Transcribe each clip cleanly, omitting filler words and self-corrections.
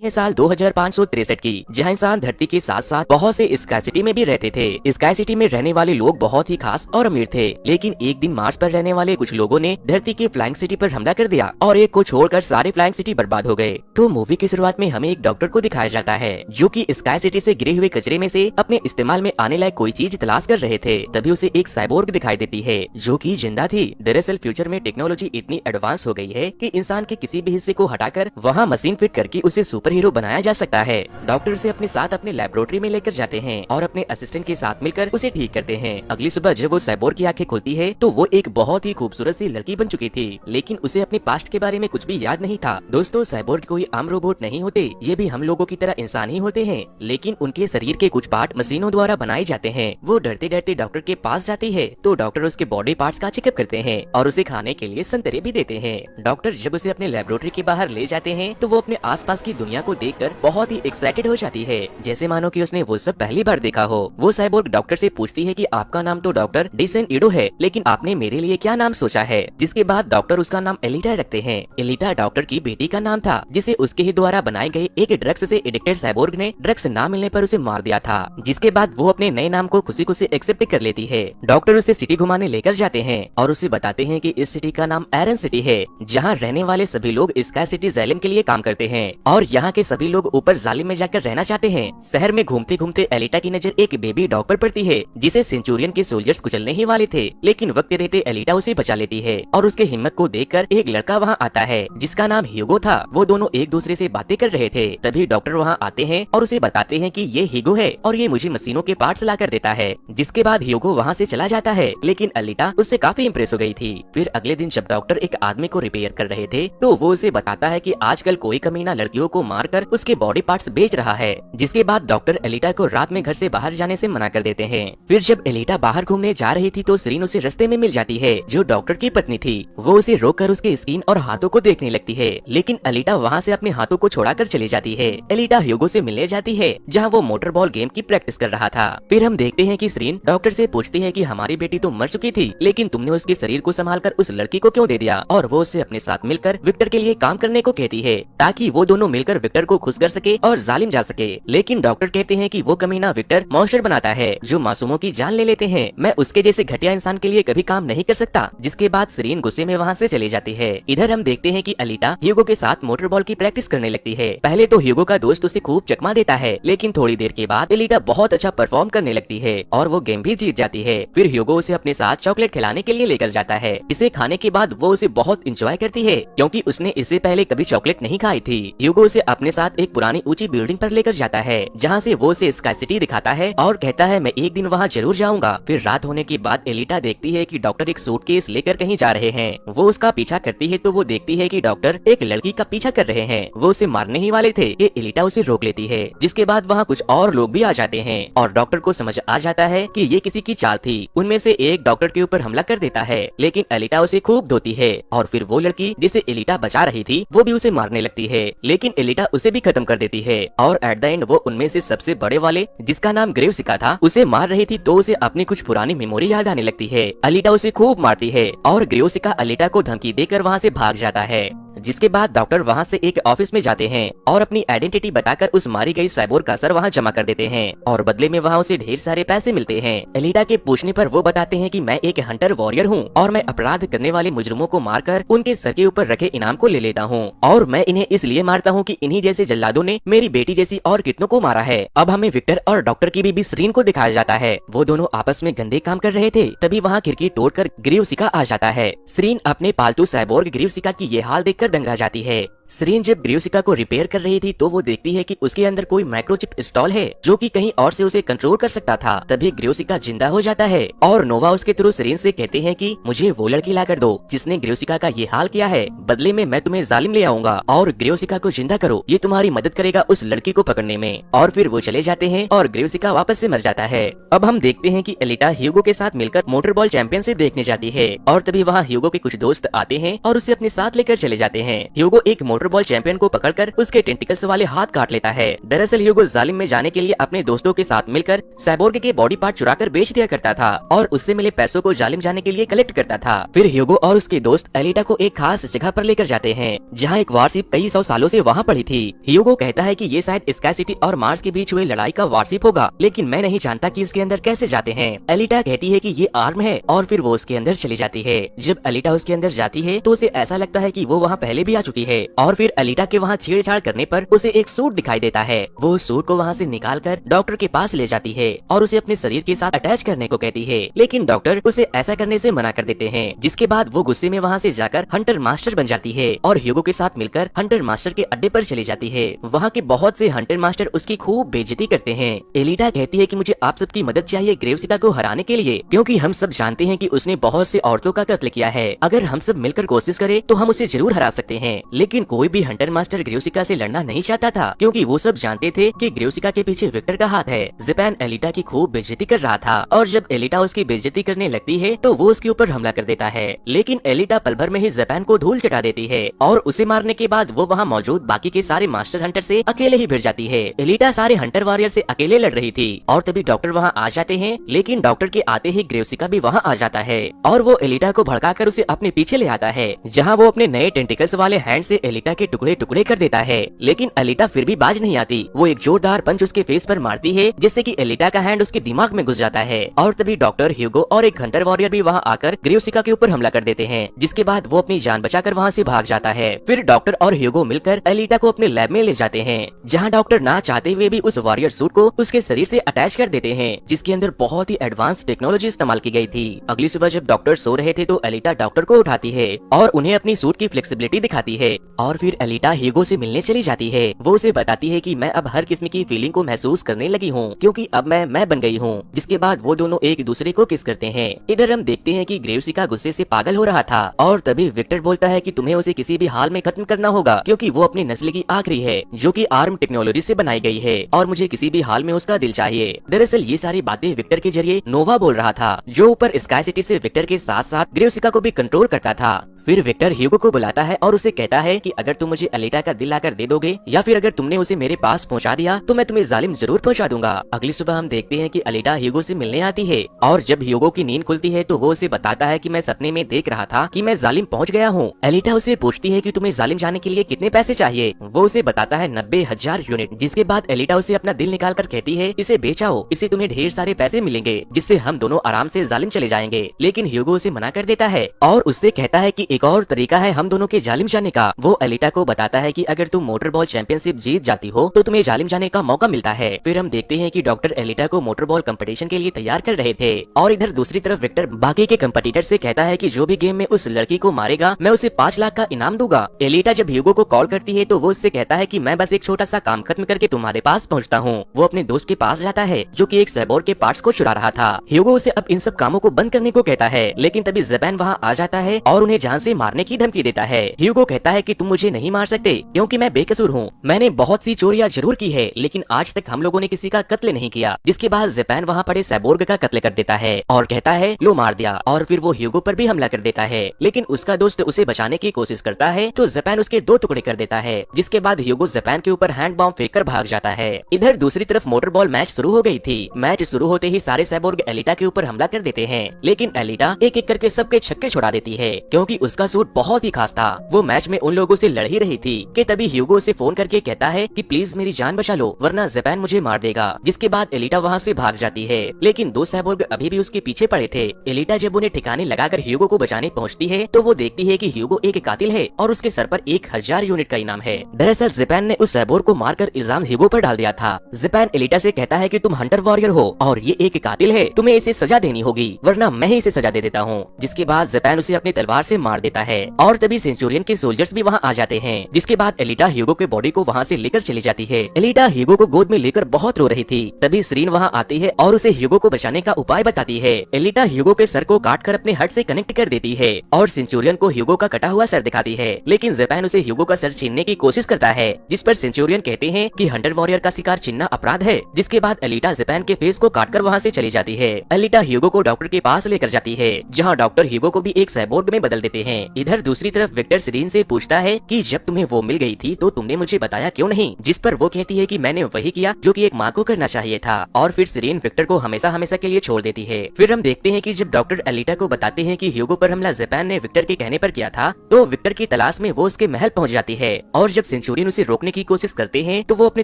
है साल 2563 की, जहाँ इंसान धरती के साथ साथ बहुत से स्काई सिटी में भी रहते थे। स्काई सिटी में रहने वाले लोग बहुत ही खास और अमीर थे, लेकिन एक दिन मार्स पर रहने वाले कुछ लोगों ने धरती की फ्लाइंग सिटी पर हमला कर दिया और एक को छोड़कर सारे फ्लाइंग सिटी बर्बाद हो गए। तो मूवी की शुरुआत में हमें एक डॉक्टर को दिखाया जाता है जो कि स्काई सिटी से गिरे हुए कचरे में से अपने इस्तेमाल में आने लायक कोई चीज तलाश कर रहे थे। तभी उसे एक साइबोर्ग दिखाई देती है जो कि जिंदा थी। दरअसल फ्यूचर में टेक्नोलॉजी इतनी एडवांस हो गई है कि इंसान के किसी भी हिस्से को हटाकर वहाँ मशीन फिट करके उसे सुपर हीरो बनाया जा सकता है। डॉक्टर उसे अपने साथ अपने लेबोरेटरी में लेकर जाते हैं और अपने असिस्टेंट के साथ मिलकर उसे ठीक करते हैं। अगली सुबह जब वो साइबोर्ग की आंखें खुलती है तो वो एक बहुत ही खूबसूरत सी लड़की बन चुकी थी, लेकिन उसे अपने पास्ट के बारे में कुछ भी याद नहीं था। दोस्तों, साइबोर्ग कोई आम रोबोट नहीं होते, ये भी हम लोगों की तरह इंसान ही होते हैं, लेकिन उनके शरीर के कुछ पार्ट मशीनों द्वारा बनाए जाते हैं। वो डरते डरते डॉक्टर के पास जाती है तो डॉक्टर उसके बॉडी पार्ट्स का चेकअप करते हैं और उसे खाने के लिए संतरे भी देते हैं। डॉक्टर जब उसे अपने लेबोरेटरी के बाहर ले जाते हैं तो वो अपने आसपास की दुनिया को देखकर बहुत ही एक्साइटेड हो जाती है, जैसे मानो कि उसने वो सब पहली बार देखा हो। वो साइबोर्ग डॉक्टर से पूछती है कि आपका नाम तो डॉक्टर डिसेन इडो है, लेकिन आपने मेरे लिए क्या नाम सोचा है? जिसके बाद डॉक्टर उसका नाम एलिटा रखते हैं। एलिटा डॉक्टर की बेटी का नाम था, जिसे उसके ही द्वारा बनाए गए एक ड्रग्स से एडिक्टेड साइबोर्ग ने ड्रग्स ना मिलने पर उसे मार दिया था। जिसके बाद वो अपने नए नाम को खुशी खुशी एक्सेप्ट कर लेती है। डॉक्टर उसे सिटी घुमाने लेकर जाते हैं और उसे बताते हैं कि इस सिटी का नाम एरन सिटी है, जहाँ रहने वाले सभी लोग स्काई सिटी जालिम के लिए काम करते हैं और यहाँ के सभी लोग ऊपर जालिम में जाकर रहना चाहते हैं। शहर में घूमते घूमते एलिटा की नजर एक बेबी डॉग पर पड़ती है जिसे सेंचुरियन के सोल्जर्स कुचलने ही वाले थे, लेकिन वक्त रहते एलिटा उसे बचा लेती है और उसके हिम्मत को देखकर एक लड़का वहाँ आता है जिसका नाम ह्यूगो था। वो दोनों एक दूसरे से बातें कर रहे थे। तभी डॉक्टर वहाँ आते हैं और उसे बताते हैं कि ये ह्यूगो है और ये मुझे मशीनों के पार्ट्स ला कर देता है। जिसके बाद ह्यूगो वहाँ से चला जाता है, लेकिन एलिटा उससे काफी इम्प्रेस हो गई थी। फिर अगले दिन जब डॉक्टर एक आदमी को रिपेयर कर रहे थे तो वो उसे बताता है कि आजकल कोई कमीना लड़कियों को मारकर उसके बॉडी पार्ट्स बेच रहा है। जिसके बाद डॉक्टर एलिटा को रात में घर से बाहर जाने से मना कर देते हैं। फिर जब एलिटा बाहर घूमने जा रही थी तो सरीन उसे रास्ते में मिल जाती है जो डॉक्टर की पत्नी थी। वो उसे रोककर उसके स्किन और हाथों को देखने लगती है, लेकिन एलिटा वहाँ से अपने हाथों को छोड़ाकर चली जाती है। एलिटा ह्यूगो से मिलने जाती है जहाँ वो मोटर बॉल गेम की प्रैक्टिस कर रहा था। फिर हम देखते हैं कि सरीन डॉक्टर से पूछती है कि हमारी बेटी तो मर चुकी थी, लेकिन तुमने उसके शरीर को संभालकर उस लड़की को क्यों दे दिया? और वो उसे अपने साथ मिलकर विक्टर के लिए काम करने को कहती है ताकि वो दोनों मिलकर विक्टर को खुश कर सके और जालिम जा सके। लेकिन डॉक्टर कहते हैं कि वो कमीना विक्टर मॉन्स्टर बनाता है जो मासूमों की जान ले लेते हैं। मैं उसके जैसे घटिया इंसान के लिए कभी काम नहीं कर सकता। जिसके बाद सरीन गुस्से में वहाँ से चली जाती है। इधर हम देखते हैं कि एलिटा ह्यूगो के साथ मोटर बॉल की प्रैक्टिस करने लगती है। पहले तो ह्यूगो का दोस्त उसे खूब चकमा देता है, लेकिन थोड़ी देर के बाद एलिटा बहुत अच्छा परफॉर्म करने लगती है और वो गेम भी जीत जाती है। फिर ह्यूगो उसे अपने साथ चॉकलेट खिलाने के लिए लेकर जाता है। इसे खाने के बाद वो उसे बहुत इंजॉय करती है क्योंकि उसने इससे पहले कभी चॉकलेट नहीं खाई थी। ह्यूगो उसे अपने साथ एक पुरानी ऊंची बिल्डिंग पर लेकर जाता है जहाँ से वो उसे स्काई सिटी दिखाता है और कहता है मैं एक दिन वहाँ जरूर जाऊंगा। फिर रात होने के बाद एलिटा देखती है कि डॉक्टर एक सूटकेस लेकर कहीं जा रहे हैं। वो उसका पीछा करती है तो वो देखती है कि डॉक्टर एक लड़की का पीछा कर रहे हैं। वो उसे मारने ही वाले थे कि एलिटा उसे रोक लेती है। जिसके बाद वहाँ कुछ और लोग भी आ जाते हैं और डॉक्टर को समझ आ जाता है कि ये किसी की चाल थी। उनमें से एक डॉक्टर के ऊपर हमला कर देता है, लेकिन एलिटा उसे खूब धोती है और फिर वो लड़की जिसे एलिटा बचा रही थी वो भी उसे मारने लगती है, लेकिन एलिटा उसे भी खत्म कर देती है। और एट द एंड वो उनमें से सबसे बड़े वाले जिसका नाम ग्रेवसिका था उसे मार रही थी तो उसे अपनी कुछ पुरानी मेमोरी याद आने लगती है। एलिटा उसे खूब मारती है और ग्रेवसिका एलिटा को धमकी देकर वहाँ से भाग जाता है। जिसके बाद डॉक्टर वहाँ से एक ऑफिस में जाते हैं और अपनी आइडेंटिटी बताकर उस मारी गई साइबोर्ग का सर वहाँ जमा कर देते हैं और बदले में वहाँ उसे ढेर सारे पैसे मिलते हैं। एलिटा के पूछने पर वो बताते हैं कि मैं एक हंटर वॉरियर हूँ और मैं अपराध करने वाले मुजरिमों को मारकर उनके सर के ऊपर रखे इनाम को ले लेता हूँ और मैं इन्हें इसलिए मारता हूँ कि इन्हीं जैसे जल्लादों ने मेरी बेटी जैसी और कितनों को मारा है। अब हमें विक्टर और डॉक्टर की बीबी सरीन को दिखाया जाता है। वो दोनों आपस में गंदे काम कर रहे थे। तभी वहाँ खिड़की तोड़कर ग्रेवसिका आ जाता है। सरीन अपने पालतू साइबोर्ग ग्रेवसिका की ये हाल देखकर दंगा जाती है। सरीन जब ग्रेवसिका को रिपेयर कर रही थी तो वो देखती है कि उसके अंदर कोई माइक्रोचिप इंस्टॉल है जो कि कहीं और से उसे कंट्रोल कर सकता था। तभी ग्रेवसिका जिंदा हो जाता है और नोवा उसके थ्रू सरीन से कहते हैं कि मुझे वो लड़की ला कर दो जिसने ग्रेवसिका का ये हाल किया है। बदले में मैं तुम्हें जालिम ले आऊंगा और ग्रेवसिका को जिंदा करो, ये तुम्हारी मदद करेगा उस लड़की को पकड़ने में। और फिर वो चले जाते हैं और ग्रेवसिका वापस से मर जाता है। अब हम देखते हैं कि एलिटा ह्यूगो के साथ मिलकर मोटर बॉल चैंपियनशिप देखने जाती है और तभी वहाँ ह्यूगो के कुछ दोस्त आते हैं और उसे अपने साथ लेकर चले जाते हैं। ह्यूगो एक मोटर मोटर बॉल चैंपियन को पकड़कर उसके टेंटिकल्स वाले हाथ काट लेता है। दरअसल ह्यूगो जालिम में जाने के लिए अपने दोस्तों के साथ मिलकर साइबोर्ग के बॉडी पार्ट चुराकर बेच दिया करता था और उससे मिले पैसों को जालिम जाने के लिए कलेक्ट करता था। फिर ह्यूगो और उसके दोस्त एलिटा को एक खास जगह पर लेकर जाते हैं जहाँ एक वारशिप कई 100 सालों से वहाँ पड़ी थी। ह्यूगो कहता है कि ये शायद स्काई सिटी और मार्स के बीच हुए लड़ाई का वारशिप होगा, लेकिन मैं नहीं जानता कि इसके अंदर कैसे जाते हैं। एलिटा कहती है कि ये आर्म है और फिर वो उसके अंदर चली जाती है। जब एलिटा उसके अंदर जाती है तो उसे ऐसा लगता है कि वो वहाँ पहले भी आ चुकी है और फिर एलिटा के वहाँ छेड़छाड़ करने पर उसे एक सूट दिखाई देता है। वो उस सूट को वहाँ से निकाल कर डॉक्टर के पास ले जाती है और उसे अपने शरीर के साथ अटैच करने को कहती है, लेकिन डॉक्टर उसे ऐसा करने से मना कर देते हैं। जिसके बाद वो गुस्से में वहाँ से जाकर हंटर मास्टर बन जाती है और ह्यूगो के साथ मिलकर हंटर मास्टर के अड्डे पर चली जाती है। वहाँ के बहुत से हंटर मास्टर उसकी खूब बेइज्जती करते हैं। एलिटा कहती है कि मुझे आप सबकी मदद चाहिए ग्रेवसिका को हराने के लिए, क्योंकि हम सब जानते हैं कि उसने बहुत से औरतों का कत्ल किया है। अगर हम सब मिलकर कोशिश करें तो हम उसे जरूर हरा सकते हैं। लेकिन कोई भी हंटर मास्टर ग्रेवसिका से लड़ना नहीं चाहता था, क्योंकि वो सब जानते थे कि ग्रेवसिका के पीछे विक्टर का हाथ है। ज़पैन एलिटा की खूब बेइज्जती कर रहा था और जब एलिटा उसकी बेइज्जती करने लगती है तो वो उसके ऊपर हमला कर देता है, लेकिन एलिटा पल भर में ही ज़पैन को धूल चटा देती है और उसे मारने के बाद वो वहाँ मौजूद बाकी के सारे मास्टर हंटर से अकेले ही भिड़ जाती है। एलिटा सारे हंटर वॉरियर से अकेले लड़ रही थी और तभी डॉक्टर वहाँ आ जाते हैं, लेकिन डॉक्टर के आते ही ग्रेवसिका भी वहाँ आ जाता है और वो एलिटा को भड़काकर उसे अपने पीछे ले आता है, जहाँ वो अपने नए टेंटिकल्स वाले हैंड से एलिटा के टुकड़े टुकड़े कर देता है। लेकिन एलिटा फिर भी बाज नहीं आती। वो एक जोरदार पंच उसके फेस पर मारती है, जिससे कि एलिटा का हैंड उसके दिमाग में घुस जाता है और तभी डॉक्टर, ह्यूगो और एक हंटर वॉरियर भी वहाँ आकर ग्रेवसिका के ऊपर हमला कर देते हैं, जिसके बाद वो अपनी जान बचाकर वहाँ से भाग जाता है। फिर डॉक्टर और ह्यूगो मिलकर एलिटा को अपने लैब में ले जाते हैं, जहाँ डॉक्टर ना चाहते हुए भी उस वॉरियर सूट को उसके शरीर से अटैच कर देते हैं, जिसके अंदर बहुत ही एडवांस टेक्नोलॉजी इस्तेमाल की गई थी। अगली सुबह जब डॉक्टर सो रहे थे तो एलिटा डॉक्टर को उठाती है और उन्हें अपनी सूट की फ्लेक्सिबिलिटी दिखाती है और फिर एलिटा ह्यूगो से मिलने चली जाती है। वो उसे बताती है कि मैं अब हर किस्म की फीलिंग को महसूस करने लगी हूँ, क्योंकि अब मैं बन गई हूँ। जिसके बाद वो दोनों एक दूसरे को किस करते हैं। इधर हम देखते हैं कि ग्रेवसिका गुस्से से पागल हो रहा था और तभी विक्टर बोलता है कि तुम्हें उसे किसी भी हाल में खत्म करना होगा, क्योंकि वो अपनी नस्ल की आखिरी है जो कि आर्म टेक्नोलॉजी से बनाई गई है और मुझे किसी भी हाल में उसका दिल चाहिए। दरअसल ये सारी बातें विक्टर के जरिए नोवा बोल रहा था, जो ऊपर स्काई सिटी से विक्टर के साथ साथ ग्रेवसिका को भी कंट्रोल करता था। फिर विक्टर ह्यूगो को बुलाता है और उसे कहता है कि अगर तुम मुझे एलिटा का दिल लाकर दे दोगे या फिर अगर तुमने उसे मेरे पास पहुंचा दिया तो मैं तुम्हें जालिम जरूर पहुंचा दूंगा। अगली सुबह हम देखते हैं कि एलिटा ह्यूगो से मिलने आती है और जब ह्यूगो की नींद खुलती है तो वो उसे बताता है कि मैं सपने में देख रहा था कि मैं जालिम पहुंच गया हूँ। एलिटा उसे पूछती है कि तुम्हें जालिम जाने के लिए कितने पैसे चाहिए। वो उसे बताता है 90,000 यूनिट। जिसके बाद एलिटा उसे अपना दिल निकाल कर कहती है इसे बेचाओ, इससे तुम्हें ढेर सारे पैसे मिलेंगे, जिससे हम दोनों आराम से जालिम चले जाएंगे। लेकिन ह्यूगो उसे मना कर देता है और उससे कहता है कि एक और तरीका है हम दोनों के जालिम जाने का। वो एलिटा को बताता है कि अगर तुम मोटर बॉल चैंपियनशिप जीत जाती हो तो तुम्हें जालिम जाने का मौका मिलता है। फिर हम देखते हैं कि डॉक्टर एलिटा को मोटर बॉल कंपटीशन के लिए तैयार कर रहे थे और इधर दूसरी तरफ विक्टर बाकी के कंपटीटर से कहता है कि जो भी गेम में उस लड़की को मारेगा मैं उसे 5 लाख का इनाम दूंगा। एलिटा जब ह्यूगो को कॉल करती है तो वो उससे कहता है कि मैं बस एक छोटा सा काम खत्म करके तुम्हारे पास पहुंचता हूँ। वो अपने दोस्त के पास जाता है जो कि एक साइबोर्ग के पार्ट्स को चुरा रहा था। ह्यूगो उसे अब इन सब कामों को बंद करने को कहता है, लेकिन तभी ज़पैन वहाँ आ जाता है और उन्हें जान से मारने की धमकी देता है। ह्यूगो कहता है कि तुम मुझे नहीं मार सकते क्योंकि मैं बेकसूर हूँ। मैंने बहुत सी चोरियां जरूर की है, लेकिन आज तक हम लोगों ने किसी का कत्ल नहीं किया। जिसके बाद ज़पैन वहाँ पड़े साइबोर्ग का कत्ल कर देता है और कहता है लो मार दिया, और फिर वो ह्यूगो पर भी हमला कर देता है। लेकिन उसका दोस्त उसे बचाने की कोशिश करता है तो ज़पैन उसके 2 टुकड़े कर देता है। जिसके बाद ह्यूगो ज़पैन के ऊपर हैंड बॉम्ब फेंक कर भाग जाता है। इधर दूसरी तरफ मोटर बॉल मैच शुरू हो गई थी। मैच शुरू होते ही सारे साइबोर्ग एलिटा के ऊपर हमला कर देते हैं, लेकिन एलिटा एक एक करके सबके छक्के छुड़ा देती है क्योंकि उसका सूट बहुत ही खास था। वो मैच में उन लोगों से लड़ ही रही थी कि तभी ह्यूगो उसे फोन करके कहता है कि प्लीज मेरी जान बचा लो वरना ज़पैन मुझे मार देगा। जिसके बाद एलिटा वहाँ से भाग जाती है, लेकिन 2 साइबोर्ग अभी भी उसके पीछे पड़े थे। एलिटा जब उन्हें ठिकाने लगाकर ह्यूगो को बचाने पहुँचती है तो वो देखती है कि ह्यूगो एक कातिल है और उसके सर पर 1000 यूनिट का इनाम है। दरअसल ज़पैन ने उस साइबोर्ग को मारकर इल्जाम ह्यूगो पर डाल दिया था। ज़पैन एलिटा से कहता है कि तुम हंटर वॉरियर हो और ये एक कातिल है, तुम्हें इसे सजा देनी होगी वरना मैं ही इसे सजा दे देता हूँ। जिसके बाद ज़पैन उसे अपनी तलवार से मार देता है और तभी सेंचुरियन के सोल्जर्स भी वहाँ आ जाते हैं। जिसके बाद एलिटा ह्यूगो के बॉडी को वहाँ से लेकर चली जाती है। एलिटा ह्यूगो को गोद में लेकर बहुत रो रही थी। तभी सरीन वहाँ आती है और उसे ह्यूगो को बचाने का उपाय बताती है। एलिटा ह्यूगो के सर को काट कर अपने हट से कनेक्ट कर देती है और सेंचुरियन को ह्यूगो का कटा हुआ सर दिखाती है, लेकिन ज़पैन उसे ह्यूगो का सर छीनने की कोशिश करता है। जिस पर सेंचुरियन कहते हैं कि हंटर वॉरियर का शिकार छीनना अपराध है। जिसके बाद एलिटा ज़पैन के फेस को काटकर वहाँ से चली जाती है। एलिटा ह्यूगो को डॉक्टर के पास लेकर जाती है, जहाँ डॉक्टर ह्यूगो को भी एक साइबोर्ग में बदल देते हैं। हैं। इधर दूसरी तरफ विक्टर सिरीन से पूछता है कि जब तुम्हें वो मिल गई थी तो तुमने मुझे बताया क्यों नहीं, जिस पर वो कहती है कि मैंने वही किया जो कि एक माँ को करना चाहिए था। और फिर सिरीन विक्टर को हमेशा हमेशा के लिए छोड़ देती है। फिर हम देखते हैं कि जब डॉक्टर एलिटा को बताते हैं कि ह्यूगो पर हमला जापान ने विक्टर के कहने पर किया था, तो विक्टर की तलाश में वो उसके महल पहुंच जाती है। और जब सेंचुरियन उसे रोकने की कोशिश करते हैं तो वो अपनी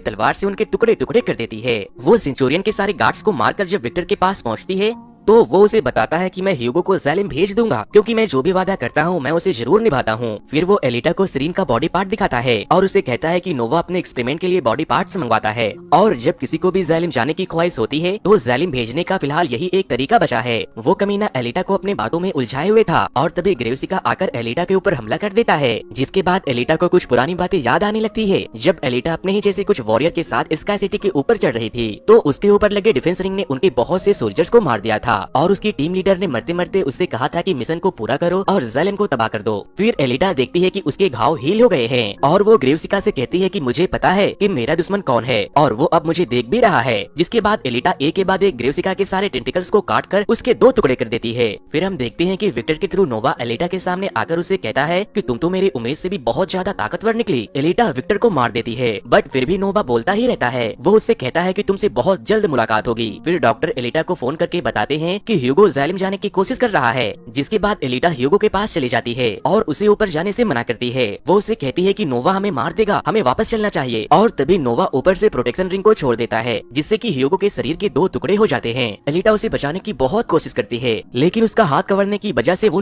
तलवार से उनके टुकड़े टुकड़े कर देती है। वो सेंचुरियन के सारे गार्ड्स को मारकर जब विक्टर के पास पहुंचती है तो वो उसे बताता है कि मैं ह्यूगो को ज़ैलिम भेज दूंगा, क्योंकि मैं जो भी वादा करता हूँ मैं उसे जरूर निभाता हूँ। फिर वो एलिटा को सिरीन का बॉडी पार्ट दिखाता है और उसे कहता है कि नोवा अपने एक्सपेरिमेंट के लिए बॉडी पार्ट्स मंगवाता है, और जब किसी को भी ज़ैलिम जाने की ख्वाहिश होती है तो ज़ैलिम भेजने का फिलहाल यही एक तरीका बचा है। वो कमीना एलिटा को अपने बातों में उलझाए हुए था और तभी ग्रेवसिका आकर एलिटा के ऊपर हमला कर देता है, जिसके बाद एलिटा को कुछ पुरानी बातें याद आने लगती है। जब एलिटा अपने ही जैसे कुछ वॉरियर के साथ स्काई सिटी के ऊपर चढ़ रही थी तो उसके ऊपर लगे डिफेंस रिंग ने उनके बहुत से सोल्जर्स को मार दिया था, और उसकी टीम लीडर ने मरते मरते उससे कहा था कि मिशन को पूरा करो और ज़ैलिम को तबाह कर दो। फिर एलिटा देखती है कि उसके घाव हील हो गए हैं और वो ग्रेवसिका से कहती है कि मुझे पता है कि मेरा दुश्मन कौन है और वो अब मुझे देख भी रहा है। जिसके बाद एलिटा एक के बाद एक ग्रेवसिका के सारे टेंटिकल्स को काट कर उसके 2 टुकड़े कर देती है। फिर हम देखते हैं कि विक्टर के थ्रू नोवा एलिटा के सामने आकर उसे कहता है कि तुम तो मेरी उम्मीद से भी बहुत ज्यादा ताकतवर निकली। एलिटा विक्टर को मार देती है, बट फिर भी नोवा बोलता ही रहता है। वो उससे कहता है कि तुमसे बहुत जल्द मुलाकात होगी। फिर डॉक्टर एलिटा को फोन करके बताते हैं कि ह्यूगो ज़ैलिम जाने की कोशिश कर रहा है, जिसके बाद एलिटा ह्यूगो के पास चली जाती है और उसे ऊपर जाने से मना करती है। वो उसे कहती है कि नोवा हमें मार देगा, हमें वापस चलना चाहिए। और तभी नोवा ऊपर से प्रोटेक्शन रिंग को छोड़ देता है, जिससे कि ह्यूगो के शरीर के 2 टुकड़े हो जाते हैं। एलिटा उसे बचाने की बहुत कोशिश करती है, लेकिन उसका हाथ कवरने की वजह से वो